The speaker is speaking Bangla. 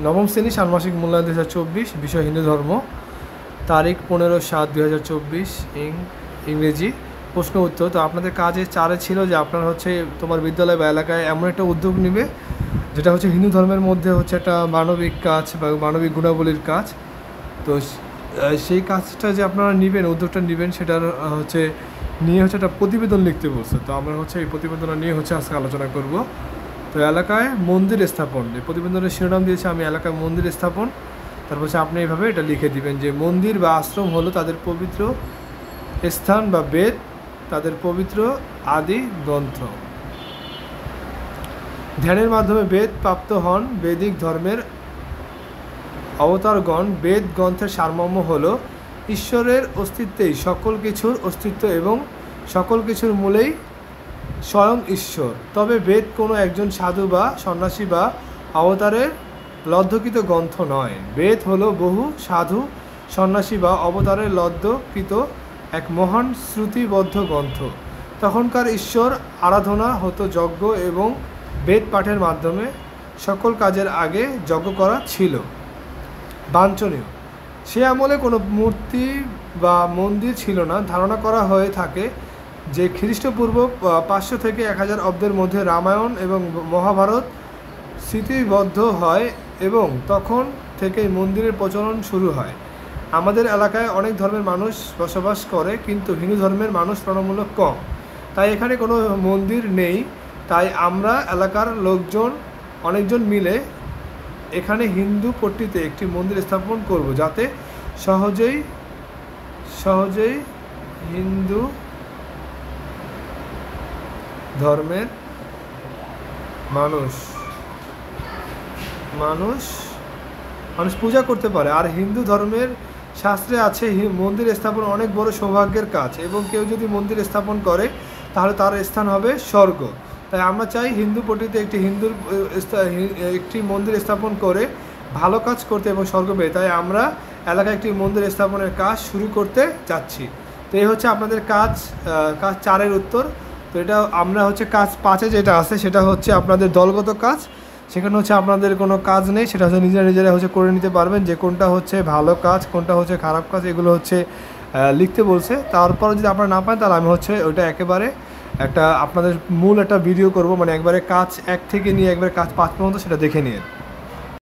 নবম শ্রেণী ষান্মাসিক মূল্যায়ন 2024, বিষয় হিন্দু ধর্ম, তারিখ 15/7/2024, ইংরেজি। প্রশ্ন উত্তর। তো আপনাদের কাজে 4 ছিল যে আপনার হচ্ছে তোমার বিদ্যালয় বা এলাকায় এমন একটা উদ্যোগ নিবে যেটা হচ্ছে হিন্দু ধর্মের মধ্যে হচ্ছে একটা মানবিক কাজ বা মানবিক গুণাবলীর কাজ। তো সেই কাজটা যে আপনারা নেবেন, উদ্যোগটা নেবেন, সেটার হচ্ছে নিয়ে হচ্ছে একটা প্রতিবেদন লিখতে বলছে। তো আমরা হচ্ছে এই প্রতিবেদনটা নিয়ে হচ্ছে আজকে আলোচনা করব। তো এলাকায় মন্দির স্থাপন, এই প্রতিবেদনের শিরোনাম দিয়েছে আমি এলাকায় মন্দির স্থাপন। তারপর হচ্ছে আপনি এইভাবে এটা লিখে দিবেন যে মন্দির বা আশ্রম হলো তাদের পবিত্র স্থান বা বেদ, তাদের পবিত্র আদি গ্রন্থ। ধ্যানের মাধ্যমে বেদ প্রাপ্ত হন বৈদিক ধর্মের অবতারগণ। বেদ গ্রন্থের সারমর্ম হল ঈশ্বরের অস্তিত্বেই সকল কিছুর অস্তিত্ব এবং সকল কিছুর মূলেই স্বয়ং ঈশ্বর। তবে বেদ কোনো একজন সাধু বা সন্ন্যাসী বা অবতারের লব্ধকৃত গ্রন্থ নয়। বেদ হলো বহু সাধু, সন্ন্যাসী বা অবতারের লব্ধকৃত এক মহান শ্রুতিবদ্ধ গ্রন্থ। তখনকার ঈশ্বর আরাধনা হতো যজ্ঞ এবং বেদ পাঠের মাধ্যমে সকল কাজের আগে যজ্ঞ করা ছিল বাঞ্ছনীয়। সে আমলে কোনো মূর্তি বা মন্দির ছিল না। ধারণা করা হয়ে থাকে যে খ্রিস্টপূর্ব 500 থেকে 1000 অব্দের মধ্যে রামায়ণ এবং মহাভারত স্মৃতিবদ্ধ হয় এবং তখন থেকেই মন্দিরের প্রচলন শুরু হয়। আমাদের এলাকায় অনেক ধর্মের মানুষ বসবাস করে, কিন্তু হিন্দু ধর্মের মানুষ তুলনামূলক কম, তাই এখানে কোনো মন্দির নেই। তাই আমরা এলাকার লোকজন অনেকজন মিলে এখানে হিন্দু পট্টিতে একটি মন্দির স্থাপন করব, যাতে সহজেই হিন্দু ধর্মের মানুষ পূজা করতে পারে। আর হিন্দু ধর্মের শাস্ত্রে আছে মন্দির স্থাপন অনেক বড় সৌভাগ্যের কাজ এবং কেউ যদি মন্দির স্থাপন করে তাহলে তার স্থান হবে স্বর্গ। তাই আমরা চাই হিন্দু পট্টিতে একটি মন্দির স্থাপন করে ভালো কাজ করতে এবং স্বর্গ পেয়ে। তাই আমরা এলাকায় একটি মন্দির স্থাপনের কাজ শুরু করতে যাচ্ছি। তো এই হচ্ছে আপনাদের কাজ 4-এর উত্তর। তো এটা আমরা হচ্ছে কাজ 5-এ যেটা আছে সেটা হচ্ছে আপনাদের দলগত কাজ। সেখানে হচ্ছে আপনাদের কোনো কাজ নেই, সেটা হচ্ছে নিজেরা হচ্ছে করে নিতে পারবেন যে কোনটা হচ্ছে ভালো কাজ, কোনটা হচ্ছে খারাপ কাজ, এগুলো হচ্ছে লিখতে বলছে। তারপর যদি আপনারা না পান তাহলে আমি হচ্ছে ওইটা একেবারে আপনাদের মূল একটা ভিডিও করব, মানে একবারে কাজ 1 থেকে নিয়ে একবারে কাজ 5 পর্যন্ত সেটা দেখে নিয়ে।